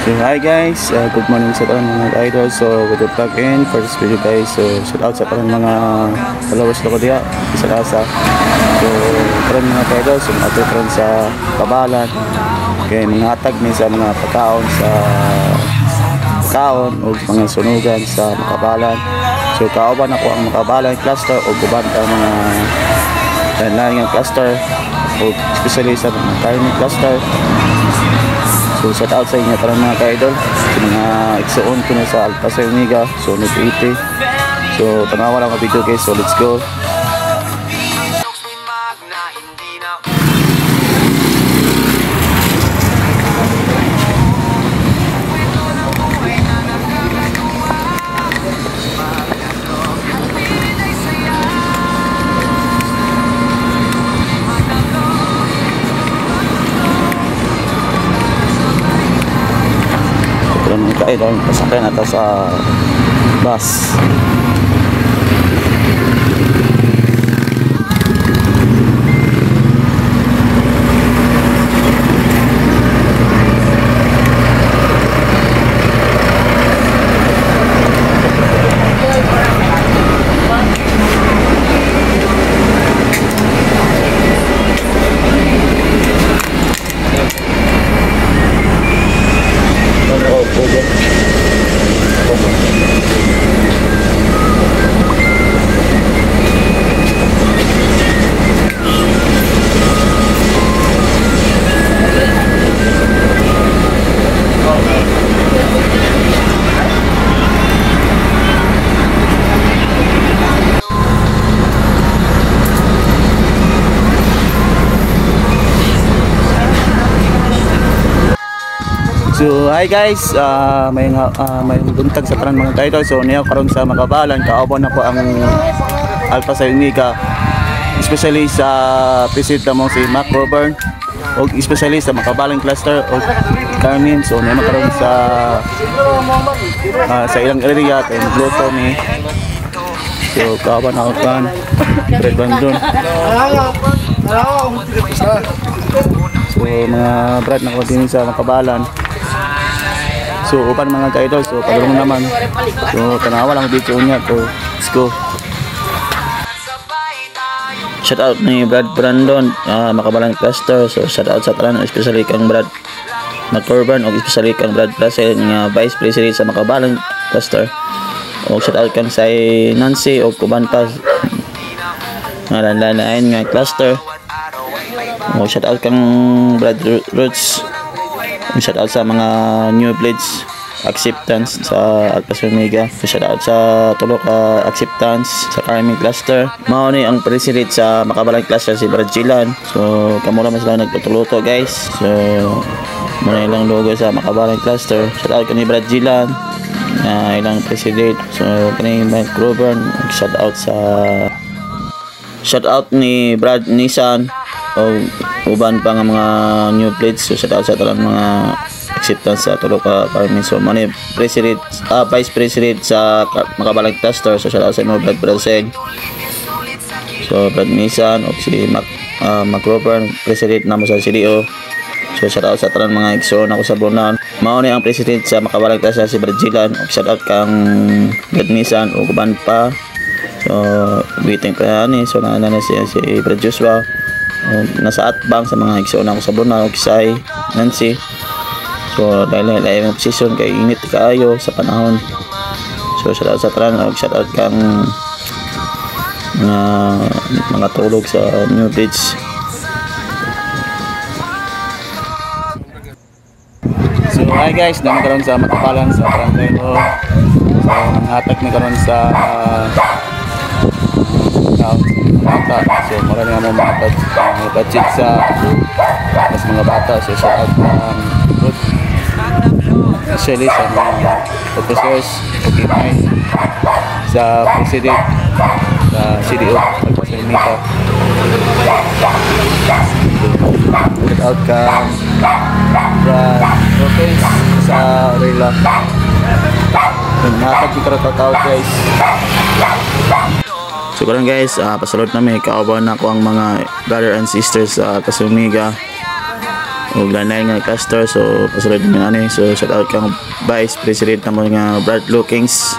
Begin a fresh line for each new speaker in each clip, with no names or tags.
So hi guys, good morning sa taon mga idol. So good vlog in for this video guys. So shout out sa taon mga followers ko diya sa Lasa. So karon mga idol, so ato karon sa Kabalan. Okay, mga hatag ni sa mga pagkaon sa kaon o mga sunugan sa Kabalan. So kauban ako ang Kabalan cluster o guban ka mga lain-lain cluster o especially sa mga Carmen cluster. So shout out sa inyo para mga ka-idol, sa mga igsoon ko na sa Alpasay Omega, so net 80. So tanawa lang ang video guys, so let's go. Idol, pasakay na ito sa bus. So hi guys, may buntag sa tanan mga ka-idol. So niya karon sa Makabalan, kaabon ako ang Alpasay Omega, especially sa visit mo si Mac Robert o especially sa Makabalan cluster o Carmen. So niya makaroon sa ilang area kay Gluto ni. So kaabon ako kan Fred Bandon. So mga brad na ko din sa Makabalan. So upan mga ka-idol, so padulong naman. So tanawa lang video niya to. Let's go. Shout out ni Brad Brandon, Makabalan cluster. So shout out sa tanan, especially kang Brad McCorban o especially kang Brad Placer nga Vice President sa Makabalan cluster. O shout out kang sa Nancy o Kuban pa nga lain nga cluster. O shout out kang Brad Roots. Shout out sa mga new blades acceptance sa Alpasay Omega. Shout out sa tulo ka acceptance sa Carmen cluster. Mao ni ang president sa Makabalan cluster si Brad Gilan. So kamo ra mas lang nagtutuluto guys. So muna ilang logo sa Makabalan cluster. Shout out kani Brad Gilan ilang president. So kani Mike Grover. Shout out ni Brad Nissan o uban pa nga mga new plates. So shout out sa talang mga acceptance sa tulo ka Carmen. So mani president vice president sa Makabalan cluster. So shout out sa mga Brad Braseg, so Brad Nissan o si Mac Roper, president namo sa CDO. So shout out sa talang mga igsoon ako sa Bonan. Mao ni ang president sa Makabalan cluster si Brad Gilan. Shout out kang Brad Nissan o uban pa. So waiting pa ni so na si Brad Joshua. Nasa atbang sa mga igsoon ako sa Bonan o Kisay Nancy. So dahil yung position kay init kaayo sa panahon. So shout out sa tanan o shout out kang mga tulog sa New Bridge. So hi guys, dami karon sa Makabalan sa Trantero. So nanghatag ni karon sa bata. So marami nga mga budget sa mas mga bata. So shout out good especially sa mga officers okay, sa president sa CDO Alpasay Omega. Shout out ka Brad Lopez sa Rela. Nanghatag ni karon tao guys. So karon guys, pasalot na may kauban na ko ang mga brother and sisters sa Alpasay Omega. o lanay nga cluster. So pasulod mo ani. So shout out kang Vice President ng mga Brad Lookings.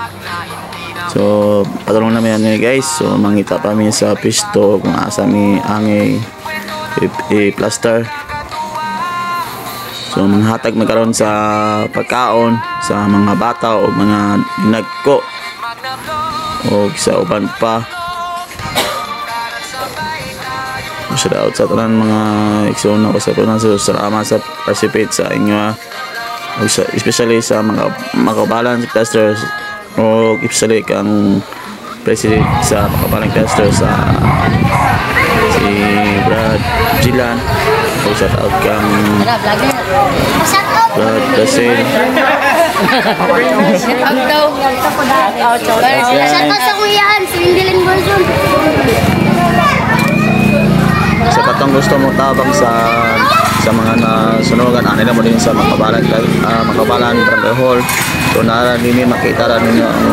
So patulong namin yan guys. So mangita pa mi sa pisto kung asa mi angay i-plaster. So manghatag magkaroon sa pagkaon sa mga bata o mga dinagko o sa uban pa. Shout out sa tanan mga igsoon ko sa tanan. So salamat sa participate sa inyo especially sa mga makabalan clusters o especially kang president sa makabalan cluster sa si Brad Jilan. O shout out kang Brad Brazil.
Shout out sa kuyahan, si Indilin Bolson.
Sa katong gusto mo tabang sa mga nasunugan ani na mo din sa makabalan Barangay Hall. So nara nini makita ra ninyo ang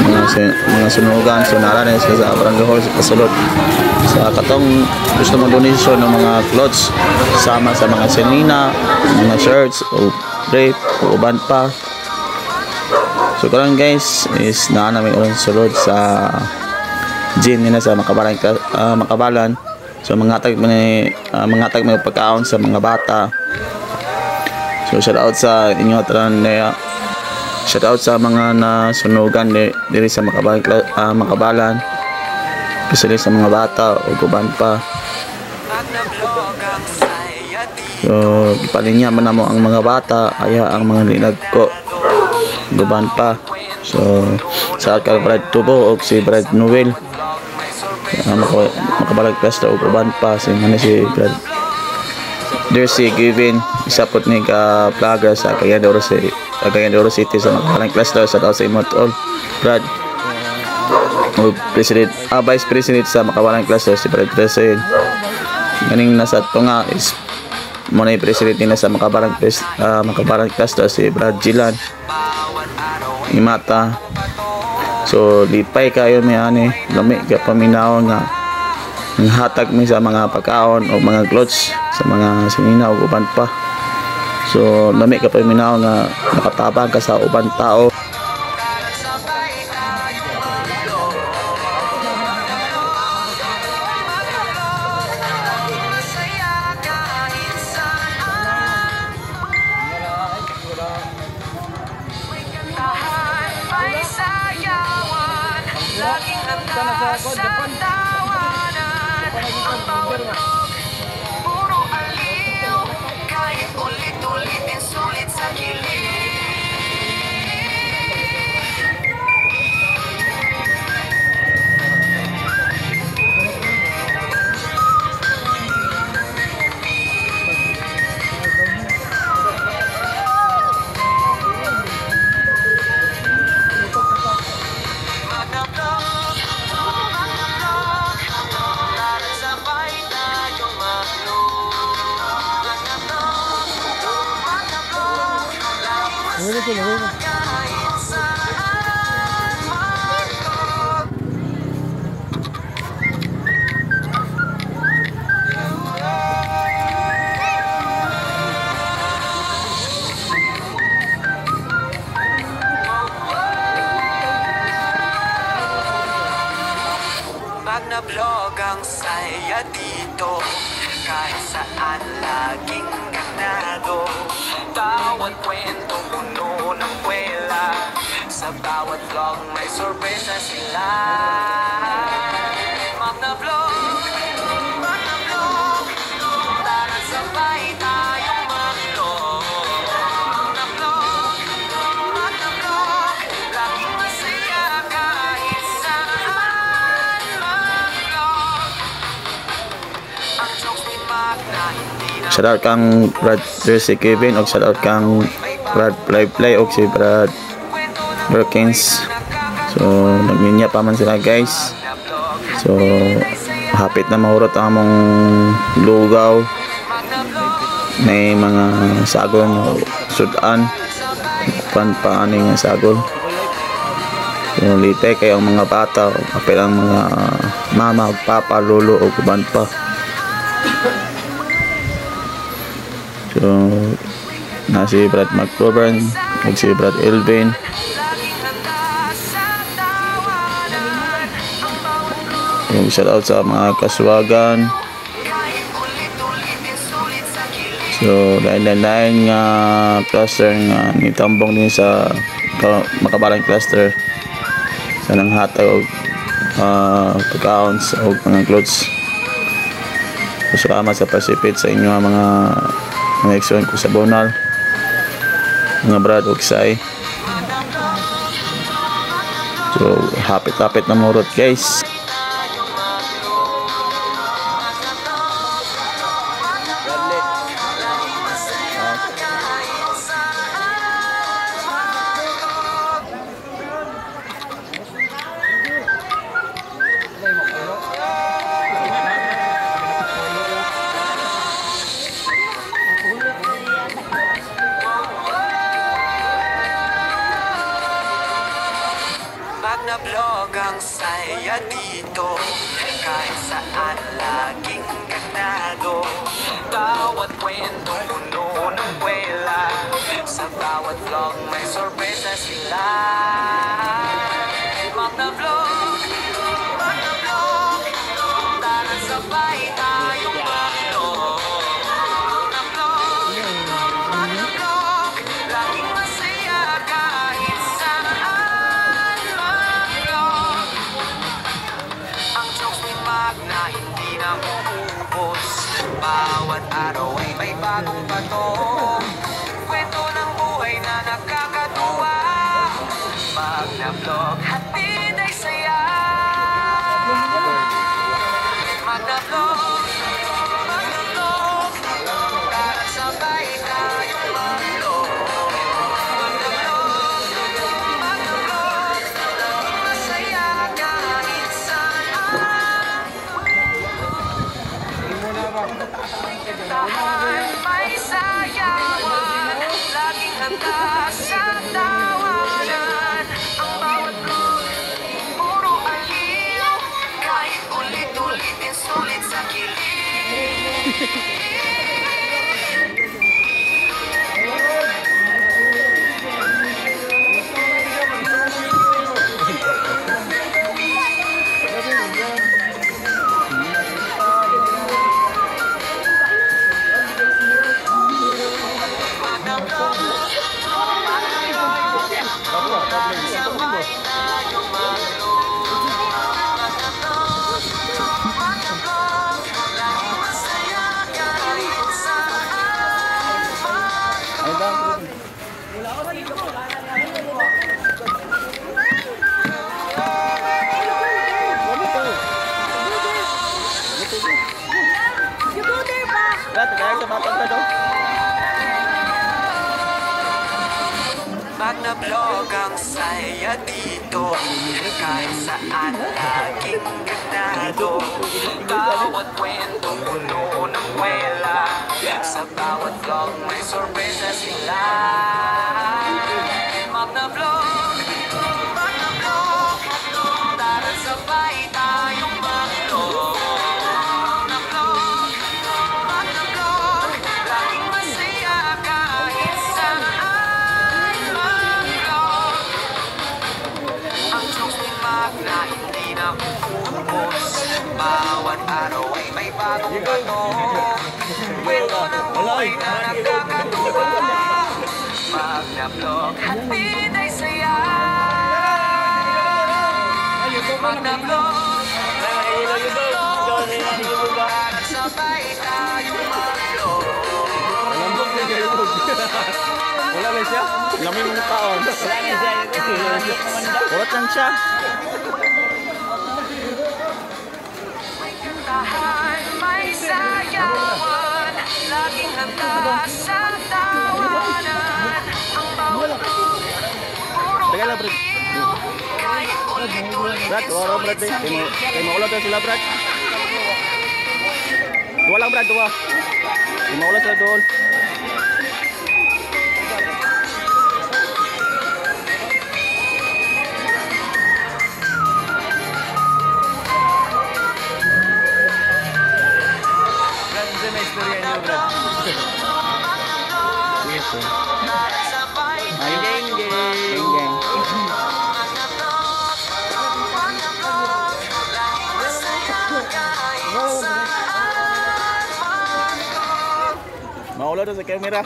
mga sunugan. So nara na sa Barangay Hall sa pasulod. Sa katong gusto mo donation ng mga clothes sama sa mga senina, mga shirts o brief o uban pa. So karon guys is naa namin ulang sulod sa gym nila sa makabalan. So mangatag mga pagkaon sa mga bata. So shout out sa inyo tanan niya. Shout out sa mga nasunugan diri sa makabalan. Especially sa mga bata o guban pa. So ipalinya man namo ang mga bata aya ang mga linagko guban pa. So sa kay Brad Tubo o si Brad Noel makabalag cluster o guban pa si Brad Jersey given isapot ni ka plaga sa Cagayan de Oro City sa makabalag cluster sa sa imot all Brad o President Vice President sa makabalag cluster si Brad Brazil. Ganing nasa to nga is mo na president nila sa makabalag cluster si Brad Jilan Imata. So lipay kayo mi ani lami ka paminaw nga hatag mi sa mga pagkaon o mga clothes sa mga sinina o uban pa. So lami ka paminaw nga nakatabang ka sa uban tao.
Puro aliw, kahit ulit-ulitin sulit sa kilig. Magna-vlog ang saya dito, kahit saan laging ganado. Bawat kwento puno ng kwela, sa bawat vlog may sorpresa sila. Magna-vlog, tara sabay tayong mag-vlog. Magna-vlog, laging masaya kahit saan mag-vlog. Ang jokes ni Magna hindi na
Shout out kang Brad Jersey Kevin o shout out kang Brad Play o si Brad Perkins. So nagninya pa man sila guys. So hapit na mahurot ang among lugaw. May mga sagol o sudan paning sagol. So lite kay ang mga bata o apel ang mga mama o papa lolo o kuban pa. So, na si Brad McGovern ug si Brad Elvin. Yung shout out sa mga kaswagan. So, lain-lain nga cluster nga nitambong din sa Makabalang cluster sa nang hatag pagkaons o mga clothes. So, salamat sa pasipit sa inyo mga eksyon ko sa Bonal, mga brad o kisay. So, hapit-hapit na murot guys.
Magna-vlog ang saya dito, kahit saan laging ganado. Bawat kwento puno ng kwela, sa bawat vlog may sorpresa sila. Magna-vlog, magna-vlog, tara sabay tayong mag-vlog. Magna-vlog, magna-vlog, laging masaya kahit saan. Ang jokes ni Magna hindi na uubos, bawat araw ay may bagong bato. Kwento ng buhay na nakakatuwa, Magna Vlog, hatid ay saya. Magna Vlog, Magna Vlog, tara sabay tayong mag-vlog. Magna Vlog, Magna Vlog, laging masaya kahit saan. Tahan may sayawan, laging handa sa tawanan. Ang bawat vlog, puro aliw, kahit ulit-ulitin sulit sa kilig. Magna Vlog ang saya dito, kahit saan laging ganado. Bawat kwento puno ng kwela, sa bawat vlog may sorpresa sila. Magna Vlog, Magna Vlog, tara sabay tayong mag-vlog. Magna Vlog, Magna Vlog, laging masaya kahit saan. Magna hindi na uubos, bawat araw ay may bagong bato. Kwento ng buhay na nakakatuwa, Magna Vlog, hatid ay saya. Magna Vlog, Magna Vlog, para sabay tayong mag-vlog.
Wala na siya. Laming mga taon.
Wala na siya.
Urat lang siya.
Tahan may sayawan, laging handa sa tawanan. Ang bawat puro aliw, kahit ulit-ulit
Brad, wala Brad. Kaya maulat na sila Brad. Dua lang Brad, dua. Maulat sila doon.
Magna Vlog,
Paulo doon sa camera.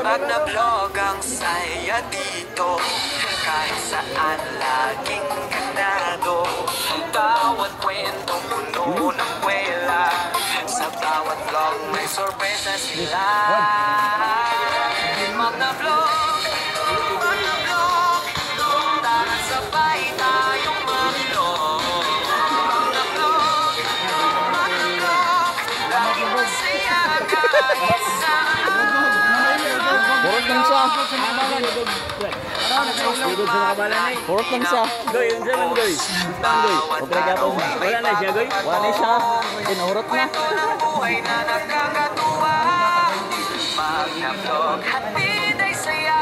Magna-vlog ang saya dito, kahit saan laging ganado. Bawat kwento puno ng kwela, sa bawat vlog may sorpresa sila. Magna-vlog, tara sabay tayong mag-vlog. Magna-vlog, laging masaya kahit saan.
Purot lang siya. Purot lang siya.
Goy, yun dyan lang, Goy. Saan, Goy?
Okay, gapo.
Wala na siya, Goy?
Wala na siya. Pinurot na.
Buhay na nakakatuwa, Magna-vlog, hatid ay saya.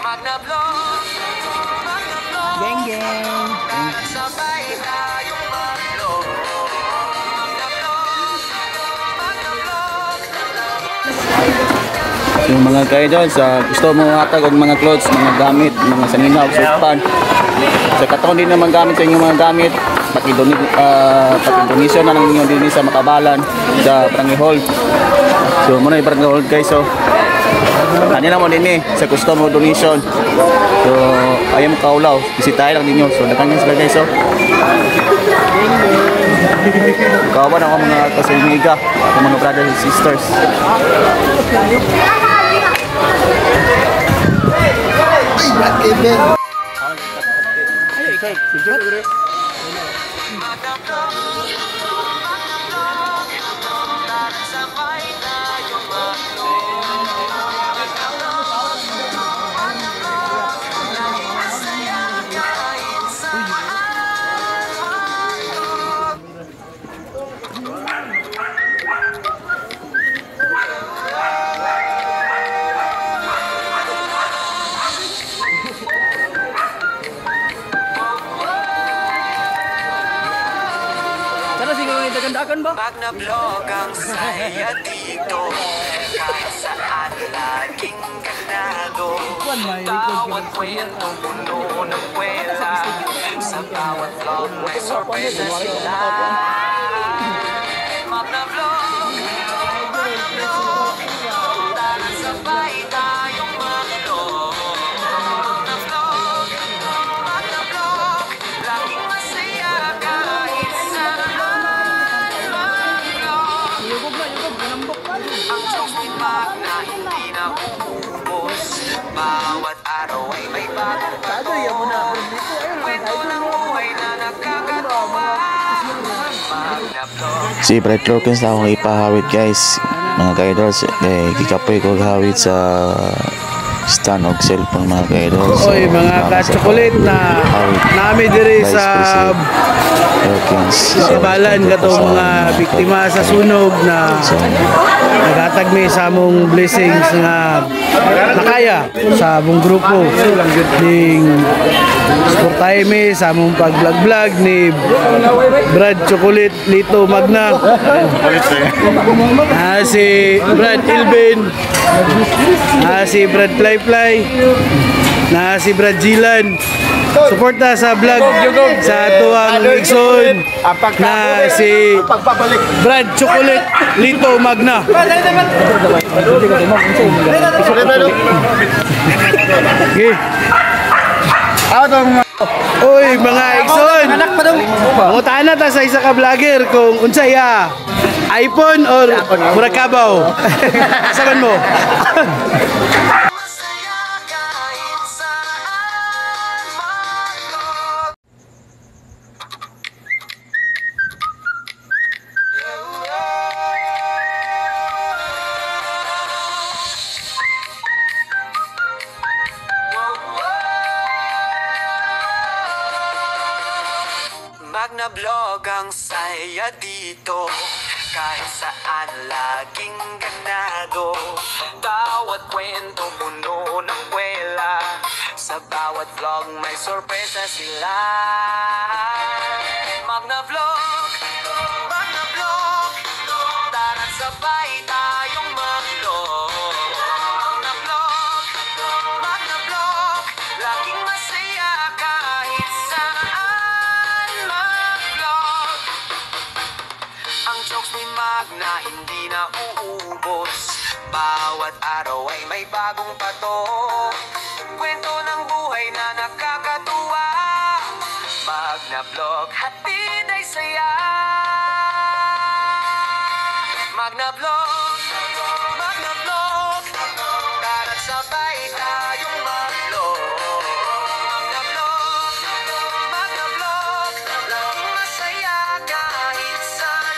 Magna-vlog,
Geng geng.
sabay tayong mag-vlog.
So mga ka-idol, sa gusto mo hatag og mga clothes, mga gamit, mga sanina ug supan. Sa katon din naman gamit sa inyong mga gamit, paki-donation na lang ninyo din sa Makabalan sa Barangay Hall. So muna yung Barangay Hall guys, so ano na mo din sa gusto mo donation. So ayaw mo kaulaw, bisitahin lang ninyo. So dagan sila guys, so kawan ako mga kasiniga, mga brothers and sisters.
sabay tayong mag-vlog. Masaya kahit saan.
Sana siguro yung dagandakan ba?
Magna-vlog ang saya dito, kahit saan laging ganado. Bawat kwento puno ng kwela, sa bawat vlog may sorpresa sila. Magna-vlog, tara sabay tayong mag-vlog. Magna-vlog, laging masaya kahit saan mag-vlog. Ang jokes ni Magna hindi na uubos, bawat araw ay may bagong kwento ng buhay na nakakatuwa. Magna-vlog.
Si Brad Lorkins na akong ipahawid guys, mga ka-idols. Kikapoy ko hawid sa stand og cellphone mga ka-idols.
Oy, mga ka-chocolate na nami diri sa Balan katong mga biktima sa sunog na nagatag mi sa among blessings nga nakaya sa among grupo ning suportahay mi sa among pag-vlog ni Brad Chocolate Lito Magna, si Brad Ilben, si Brad Fly, si Brad Jilan. Suporta sa vlog sa tuwang igsoon na si Brad Chocolate Lito Magna. Okay. Uy, mga igsoon, mangutaan na ta sa isa ka vlogger kung unsay iPhone or Murakabaw. Saban mo.
Masaya kahit saan mag-vlog. Magna-vlog ang saya dito, kahit saan laging ganado. Bawat kwento puno ng kwela, sa bawat vlog may sorpresa sila. Magna-vlog, tara sabay tayo. matatag na hindi na uubos. Bawat araw ay may bagong pato, kwento ng buhay na nakakatuwa. Magna-vlog, hatid ay saya. Magna-vlog, Magna-vlog, tara't sabay tayong mag-vlog. Magna-vlog, Magna-vlog, laging masaya kahit saan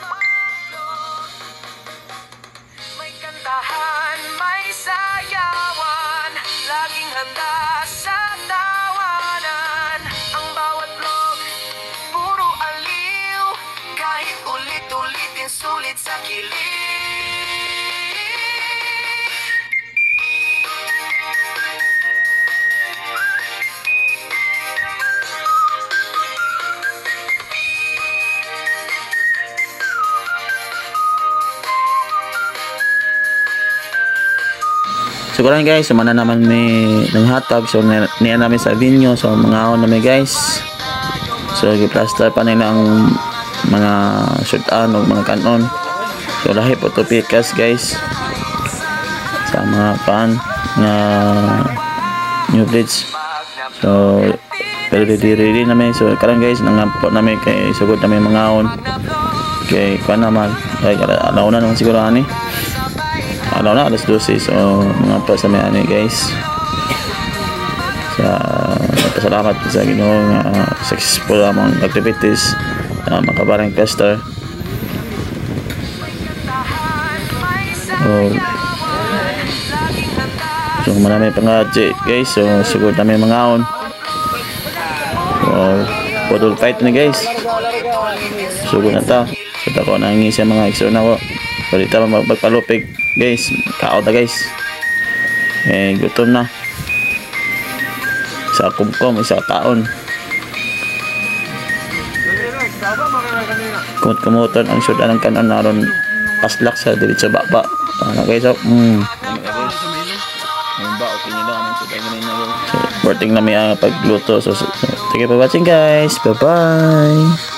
mag-vlog. May kantahan, may sayawan, laging handa sa tawanan. Ang bawat vlog, puro aliw, kahit ulit-ulitin sulit sa kilig.
So karon guys, sumana naman may nanghatag. So niya namin sa venue. So mga namin guys. So giplaster pa nila ang mga shortan o mga kanon. So lahi po to pikas guys. Sa mga pan nga new blades. So pero ready namin. So karon guys, nangampo namin kay sugod namin mga on. Kay kuan naman. Kay alaw na naman siguro ani. Alaw na alas 12. So mga pa sa may ani guys. Sa pasalamat sa Ginoo nga successful among activities mga Kabarang Cluster. So marami pang guys. So siguro namin mga on. So podol fight na guys. Sugo na ta. So tako nangingi siya mga extra na ko. So dito magpalupig guys. Kao ta guys. Gutom na. Isa kumkom, isa taon. Kumot-kumuton ang syudan ng kanon naron paslak sa dili sa baba. Guys, so working na may pagluto. So thank you for watching guys. Bye bye.